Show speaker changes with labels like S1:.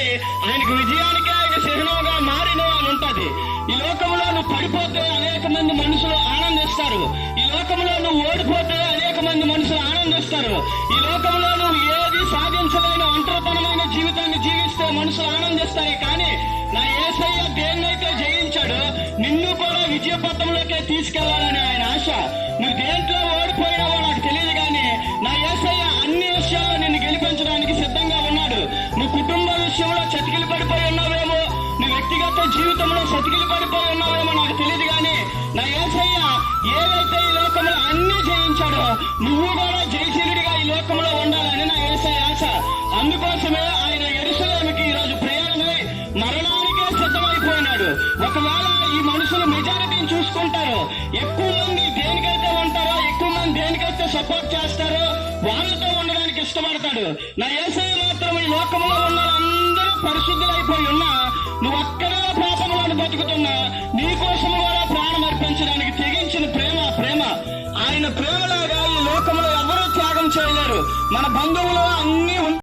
S1: ఉంటది, ఆయనకు విజయానికి ఆయన చిహ్నంగా మారిన అని ఉంటది. ఈ లోకంలో నువ్వు పడిపోతే అనేక మంది మనుషులు ఆనందిస్తారు. ఈ లోకంలో నువ్వు ఓడిపోతే అనేక మంది మనుషులు ఆనందిస్తారు. ఈ లోకంలో నువ్వు ఏది సాధించలేని ఒంటరితనమైన జీవితాన్ని జీవిస్తే మనుషులు ఆనందిస్తారు. కానీ నా యేసయ్య దేన్నైతే జయించాడో నిన్ను కూడా విజయ పథంలోకే తీసుకెళ్లాలని ఆయన ఆశ. నువ్వు దేంట్లో ఓడిపోయినావో నాకు తెలియదు, కానీ నా యేసయ్య అన్ని విషయాల్లో నిన్ను గెలిపించడానికి సిద్ధంగా ఉన్నాడు. నువ్వు కుటుంబ విషయంలో చతికిలు పడిపోయి ఉన్నావేమో, నువ్వు వ్యక్తిగత జీవితంలో చతికిలు పడిపోయి ఉన్నావేమో నాకు తెలియదు, కానీ నా యేసయ్య ఏదైతే ఈ లోకంలో అన్ని జయించాడో నువ్వు కూడా జయశీలుడిగా ఈ లోకంలో ఉండాలని నా యేసయ్య ఆశ. అందుకోసమే ఆయన యెరూషలేముకి ఈ రోజు ప్రయాణమై మరణానికే సిద్ధమైపోయినాడు. ఒకవేళ ఈ మనుషులు మెజారిటీని చూసుకుంటారో, ఎక్కువ మంది దేనికైతే ఉంటారో, ఎక్కువ మంది దేనికైతే సపోర్ట్ చేస్తారో వాళ్ళతో ఉండడానికి ఇష్టపడతాడు. నా యేసయ్య మాత్రం ఈ లోకంలో ఉన్న అందరూ పరిశుద్ధులైపోయి ఉన్నా, నువ్వు అక్కడే పాపంలో బతుకుతున్నా, నీ కోసం కూడా ప్రాణం అర్పించడానికి తెగించిన ప్రేమ. ఆయన ప్రేమలాగా ఈ లోకంలో ఎవరూ త్యాగం చేయలేరు. మన బంధువులు అన్ని